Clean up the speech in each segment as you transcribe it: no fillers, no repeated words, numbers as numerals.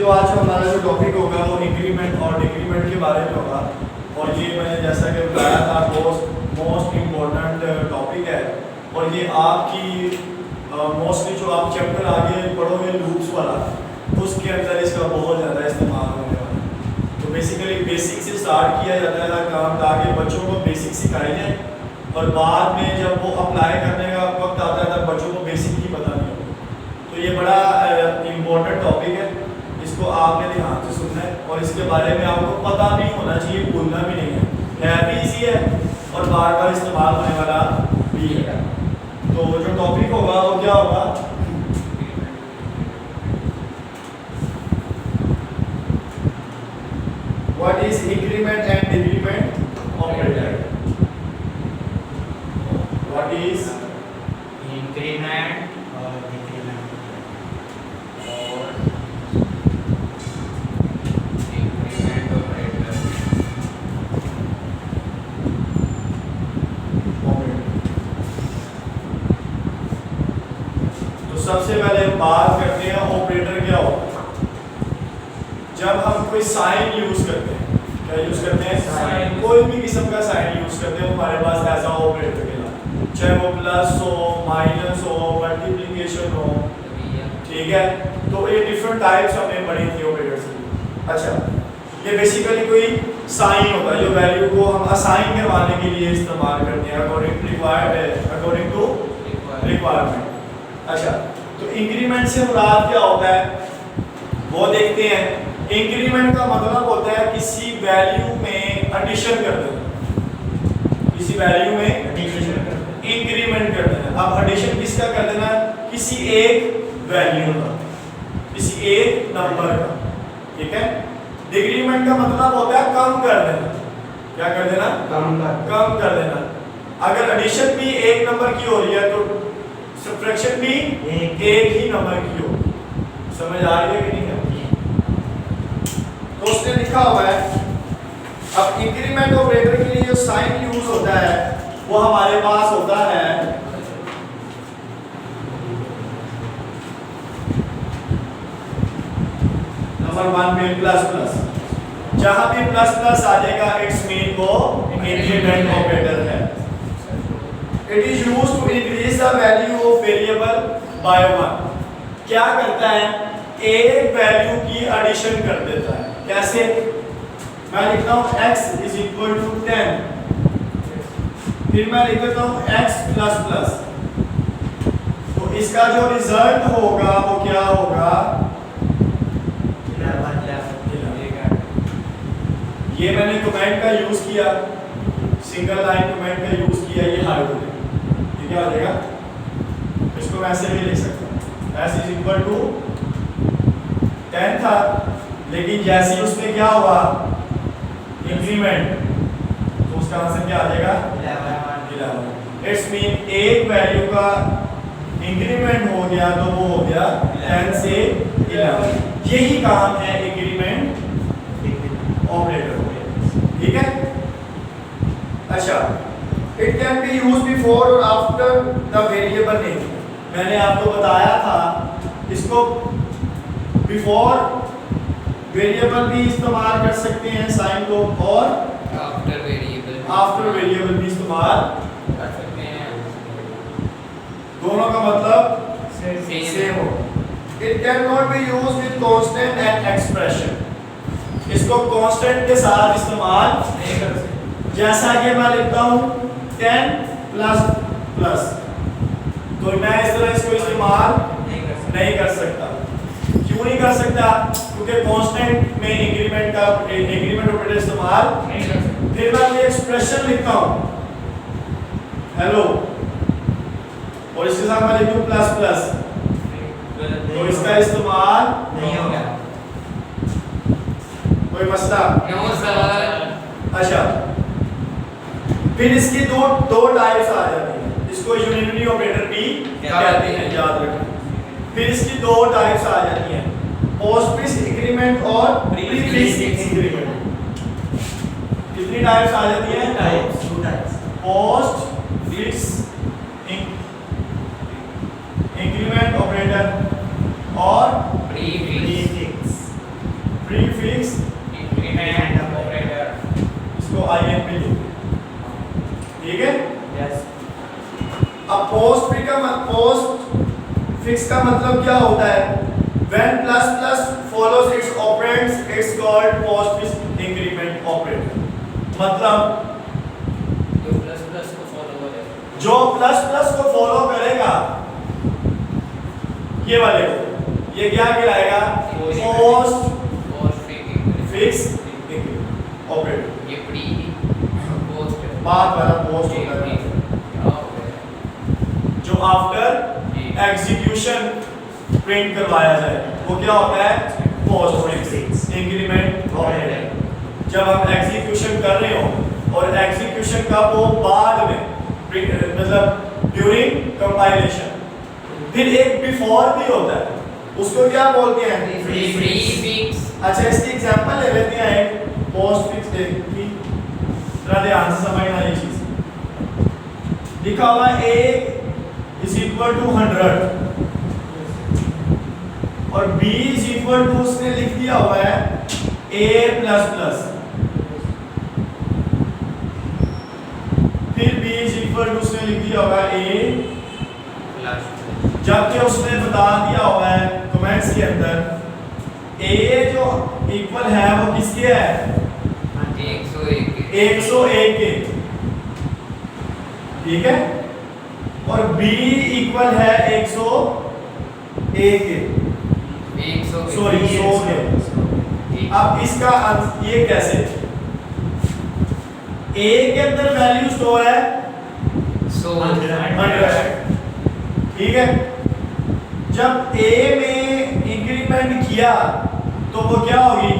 तो आज हमारा जो टॉपिक होगा वो इंक्रीमेंट और डिक्रीमेंट के बारे में होगा। और ये मैंने जैसा कि बताया था मोस्ट इम्पोर्टेंट टॉपिक है। और ये आपकी मोस्टली जो आप चैप्टर आगे पढ़ोगे लूप्स वाला, उसके अंदर इसका बहुत ज़्यादा इस्तेमाल होने वाला है। तो बेसिकली बेसिक से स्टार्ट किया जाता है काम, ताकि बच्चों को बेसिक सिखाए जाए और बाद में जब वो अप्लाई करने का वक्त आता है तब बच्चों को बेसिक ही पता नहीं होता। तो ये बड़ा इम्पोर्टेंट टॉपिक है, इसको आपने ध्यान से सुनना है और इसके बारे में आपको पता भी होना चाहिए, भूलना भी नहीं है भी इजी है और बार बार इस्तेमाल होने वाला भी है। तो जो टॉपिक होगा वो क्या होगा? What is increment and decrement operator? What is increment और decrement और increment operator। तो सबसे पहले बात करते हैं ऑपरेटर क्या होता है। जब हम कोई साइन यूज करते हैं, क्या यूज करते हैं? साइन। कोई भी किस्म का साइन यूज करते हैं हमारे पास ऐसा ऑपरेटर के लिए, चाहे वो प्लस हो, माइनस हो, मल्टीप्लिकेशन हो, ठीक है। तो ये डिफरेंट टाइप्स हमने पढ़ी थी ऑपरेटर्स की। अच्छा, ये बेसिकली कोई साइन होता है जो वैल्यू को हम असाइन करवाने के लिए इस्तेमाल करते हैं अकॉर्डिंग टू रिक्वायरमेंट। अच्छा, तो इंक्रीमेंट से मुराद क्या होता है वो देखते हैं। इंक्रीमेंट का मतलब होता है किसी वैल्यू में एडिशन कर देना, किसी वैल्यू में इंक्रीमेंट कर देना। अब एडिशन किसका कर देना? किसी एक वैल्यू का, किसी एक नंबर का, ठीक है। डिक्रीमेंट का मतलब होता है कम कर देना। क्या कर देना? कम कर देना। अगर एडिशन भी एक नंबर की हो रही है तो सब्ट्रैक्शन भी एक ही नंबर की हो। समझ आ रही है कि नहीं? तो उसने लिखा हुआ है। अब इंक्रीमेंट ऑपरेटर के लिए जो साइन यूज होता है वो हमारे पास होता है नंबर 1 में प्लस प्लस। जहां भी प्लस प्लस आ जाएगा इट्स मीन वो इंक्रीमेंट ऑपरेटर है। It is used to increase the value of variable by 1। क्या करता है? एक वैल्यू की एडिशन कर देता है। कैसे? मैं लिखता हूं x इज इक्वल टू 10, फिर मैं लिख देता हूं x प्लस प्लस। तो इसका जो रिजल्ट होगा वो क्या होगा? ये मैंने कमेंट का यूज किया, सिंगल लाइन कमेंट का यूज किया, ये हाइड हो जाएगा। ये क्या हो जाएगा? इसको मैं ऐसे भी लिख सकता हूं x इज इक्वल टू 10 था, लेकिन जैसे ही उसमें क्या हुआ इंक्रीमेंट, तो उसका आंसर क्या आ जाएगा? 11। इट्स मीन एक वैल्यू का इंक्रीमेंट हो गया तो वो हो गया 10 से 11। यही काम है इंक्रीमेंट ऑपरेटर का, ठीक है। अच्छा, it can be use before और आफ्टर द वेरिएबल नेम। मैंने आपको बताया था इसको बिफोर वेरिएबल भी इस्तेमाल कर सकते हैं साइन को, और आफ्टर वेरिएबल भी इस्तेमाल कर सकते हैं। दोनों का मतलब सेम हो। It can not be used with constant and expression. इसको कांस्टेंट के साथ इस्तेमाल नहीं कर सकते। जैसा कि मैं लिखता हूं 10 प्लस प्लस, तो मैं इस तरह इसको इस्तेमाल नहीं कर सकता। क्यों नहीं कर सकता? क्योंकि कांस्टेंट में इंक्रीमेंट ऑपरेटर इस्तेमाल नहीं कर सकते। फिर मैं ये एक्सप्रेशन लिखता हूं हेलो, और इसके साथ मैं लिखूं प्लस प्लस, तो इसका इस्तेमाल नहीं होगा। कोई मसला? No sir. अच्छा, फिर इसकी दो टाइप्स आ जाती हैं। इसको यूनिटरी ऑपरेटर भी कहते हैं, याद रखना। फिर इसकी दो टाइप्स आ जाती हैं, पोस्टफिक्स इंक्रीमेंट और प्रीफिक्स इंक्रीमेंट। कितनी टाइप्स आ जाती हैं? Two types. Postfix increment operator और प्रीफिक्स। इसका मतलब क्या होता है? When plus plus follows its operands, it's called postfix increment operator. मतलब जो प्लस प्लस को फॉलो करेगा, जो प्लस प्लस को फॉलो करेगा, ये वाले को, ये क्या कहलाएगा? Post fix increment operator. ये प्री पोस्ट बाद वाला पोस्ट होता है जो आफ्टर एग्जीक्यूशन प्रिंट करवाया जाए, वो क्या होता है? Post fix increment operator. जब हम एग्जीक्यूशन कर रहे हो और एग्जीक्यूशन कब हो? बाद में, मतलब ड्यूरिंग कंपाइलेशन। फिर एक बिफोर भी होता है, उसको क्या बोलते हैं? Pre fix. अच्छा, इसकी एग्जांपल ले लेते हैं। एक पोस्ट फिक्स की जरा ध्यान से समझना ये चीज। लिखा हुआ है A इज इक्वल टू 100 और B इज इक्वल टू, उसने लिख दिया हुआ है A प्लस प्लस, फिर B इज इक्वल टू, उसने लिख दिया हुआ है A प्लस, जबकि उसने बता दिया हुआ है कमेंट्स के अंदर A जो इक्वल है वो किसके है? 101 के, ठीक है, और B इक्वल है 101 के, सॉरी 100 के। अब इसका ये कैसे? A के अंदर वैल्यू स्टोर है 100, ठीक है। जब A में इंक्रीमेंट किया तो वो क्या होगी?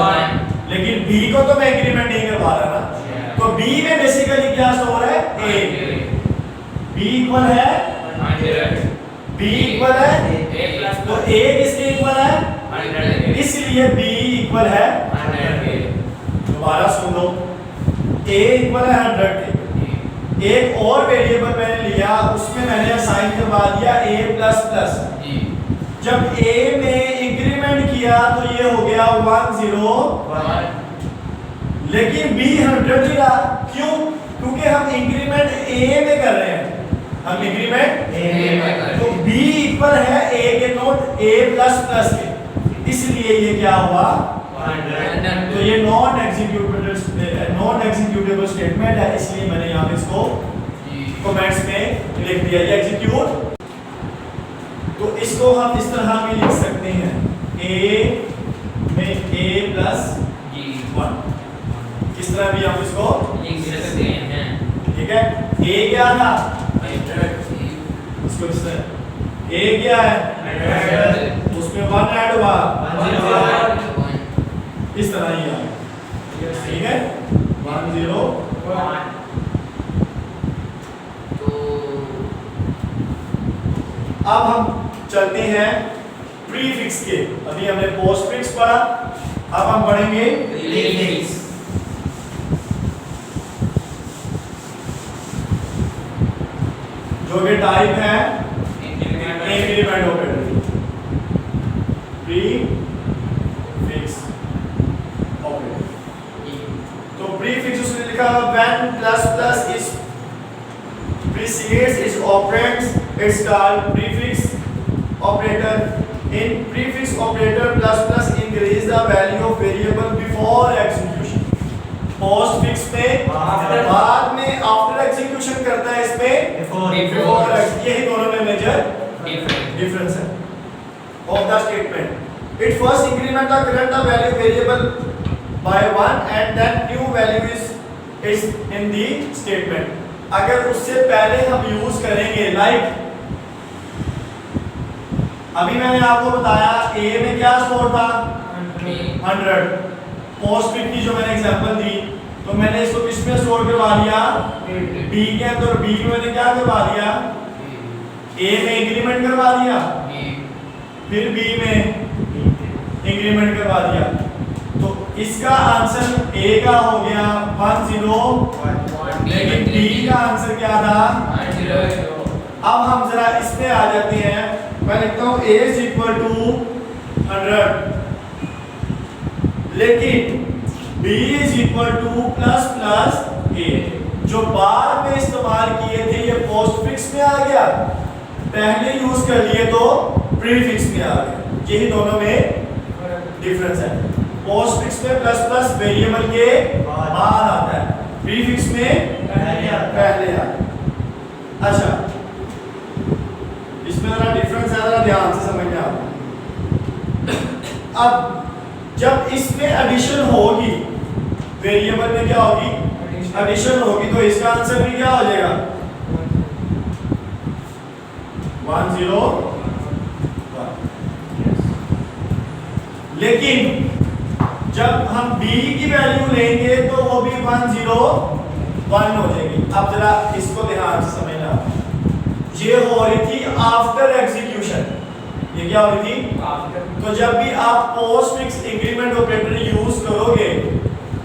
1, लेकिन B को तो मैं इंक्रीमेंट नहीं करवा रहा ना, तो B में बेसिकली क्या स्टोर है? A। B इक्वल है 100, B इक्वल है, A प्लस तो A किसके इक्वल है? 100, इसलिए B इक्वल है 100। दोबारा सुन लो, A इक्वल है 100 के। एक और वेरिएबल मैंने लिया, उसमें मैंने असाइन करवा दिया A प्लस प्लस। जब A में इंक्रीमेंट किया तो ये हो गया 101, लेकिन B 100 ही रहा। क्यों? क्योंकि हम इंक्रीमेंट A में कर रहे हैं, हम इंक्रीमेंट A में कर रहे हैं। तो B इक्वल है A के नोट A प्लस प्लस के, इसलिए ये क्या हुआ? तो ये नॉन एग्जीक्यूटेबल स्टेटमेंट है, इसलिए मैंने यहाँ पे इसको कमेंट्स में लिख दिया। ये एग्जीक्यूट, तो इसको हम इस तरह में लिख सकते हैं A में A प्लस 1, किस तरह भी हम इसको लिख सकते हैं, ठीक है। A क्या था? इसको इस तरह A क्या है? उसमें 1 ऐड हुआ, इस तरह ही आया, ठीक है, 101। अब हम चलते हैं प्रीफिक्स के। अभी हमने पोस्टफिक्स पढ़ा, अब हम पढ़ेंगे प्रीफिक्स। जो कि टाइप है इंक्रीमेंट ऑपरेटर, प्रीफिक्स ऑपरेटर। तो प्रीफिक्स उसने लिखा when plus plus is precedes its operands, it's called prefix operator. In prefix operator, plus plus increase the value of variable before execution. Postfix में बाद में after execution करता है, इसमें before। यही दोनों में मेजर difference है of the statement. It first increment the current value variable by 1 and then new value is in the statement. अगर उससे पहले हम यूज करेंगे लाइक अभी मैंने आपको बताया A में क्या स्टोर था 100, पोस्टफिक्स की जो मैंने एग्जांपल दी, तो मैंने इसको किस में स्टोर करवा दिया? B के अंदर। B में मैंने क्या करवा दिया? A में इंक्रीमेंट करवा दिया, फिर B में इंक्रीमेंट करवा दिया, तो इसका आंसर A का हो गया 101, लेकिन B का आंसर क्या था? 100। अब हम जरा इसमें आ जाते हैं। मैं लिखता हूँ A is equal to 100, लेकिन B is equal to plus plus A, जो बाद में इस्तेमाल किए थे, ये पोस्टफिक्स में आ गया, पहले यूज कर लिए तो प्रीफिक्स में आ गए, यही दोनों में डिफरेंस है। पोस्टफिक्स में प्लस प्लस वेरिएबल के बाद आता है, प्रीफिक्स में पहले आता है। अच्छा, इसमें जरा डिफरेंस है, जरा ध्यान से समझना आप। अब जब इसमें एडिशन होगी, वेरिएबल में क्या होगी, एडिशन होगी, तो इसका आंसर भी क्या हो जाएगा 101। लेकिन जब हम b की वैल्यू लेंगे तो वो भी 101 हो जाएगी। अब जरा इसको ध्यान से समझना, ये हो रही थी आफ्टर एग्जीक्यूशन, ये क्या हो रही थी आफ्टर। तो जब भी आप पोस्टफिक्स इंक्रीमेंट ऑपरेटर यूज करोगे,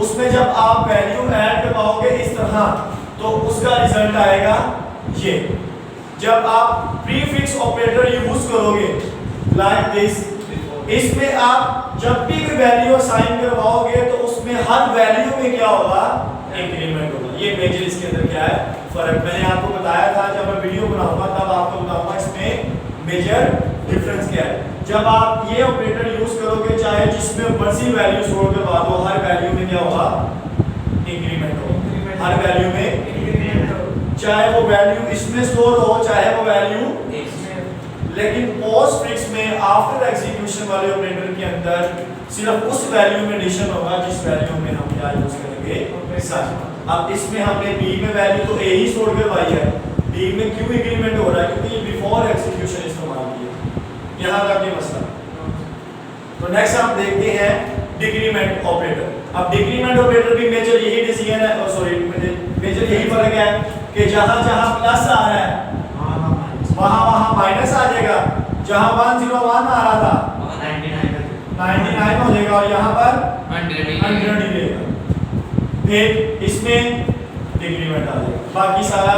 उसमें जब आप वैल्यू ऐड करवाओगे इस तरह, तो उसका रिजल्ट आएगा ये। जब आप प्रीफिक्स ऑपरेटर यूज करोगे लाइक दिस, इसमें आप जब भी कोई वैल्यू असाइन करवाओगे तो उसमें हर वैल्यू में क्या होगा, इंक्रीमेंट होगा। ये मेजर इसके अंदर क्या है फर्क, मैंने आपको बताया था, जब मैं वीडियो बनाऊंगा तब आपको बताऊंगा इसमें मेजर डिफरेंस क्या है। जब आप ये ऑपरेटर यूज करोगे, चाहे जिसमें मर्जी वैल्यू स्टोर करवा दो, हर वैल्यू में क्या होगा, इंक्रीमेंट होगा। हर वैल्यू में इंक्रीमेंट हो, चाहे वो वैल्यू इसमें स्टोर हो, चाहे वो वैल्यू। लेकिन पोस्टफिक्स में आफ्टर एग्जीक्यूशन वाले ऑपरेटर के अंदर सिर्फ उस वैल्यू में एडिशन होगा जिस वैल्यू में हम क्या यूज करेंगे, सच। अब इसमें हमने b में वैल्यू तो a ही स्टोर करवाई है, b में क्यों इंक्रीमेंट हो रहा है, क्योंकि ये बिफोर एग्जीक्यूशन इस्तेमाल किया। यहां तक ये मसला। तो नेक्स्ट हम देखते हैं डिक्रीमेंट ऑपरेटर। अब डिक्रीमेंट ऑपरेटर भी मेजर यही डिसीजन है, सॉरी मेजर यही फर्क है कि जहां जहां प्लस आ रहा है वहां माइनस आ जाएगा। जहां 101 आ रहा था 99 हो जाएगा, और यहाँ पर 100 ही रहेगा। फिर इसमें डिक्रीमेंट आ जाएगा, बाकी सारा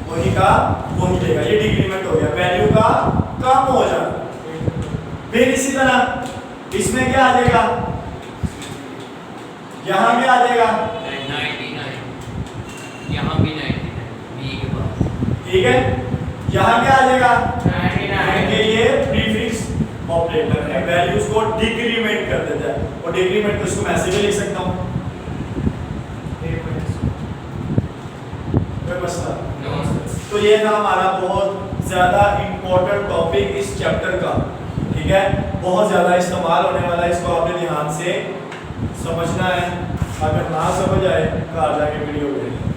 वही का वही रहेगा। ये डिक्रीमेंट हो गया, वैल्यू का कम हो जाएगा। फिर इसी तरह इसमें क्या आ जाएगा, यहाँ क्या आ जाएगा 99, यहाँ भी 99 b के पास, ठीक है। यहाँ क्या आ जाएगा 99, ये प्रीफिक्स ऑपरेटर है, वैल्यूज को डिक्रीमेंट कर देता है। और डिक्रीमेंट को इसको मैसेज लिख सकता हूँ, कोई मसला। तो ये था हमारा बहुत ज्यादा इंपॉर्टेंट टॉपिक इस चैप्टर का, ठीक है, बहुत ज्यादा इस्तेमाल होने वाला है, इसको आपने ध्यान से समझना है। अगर ना समझ आए घर जाके वीडियो देखें।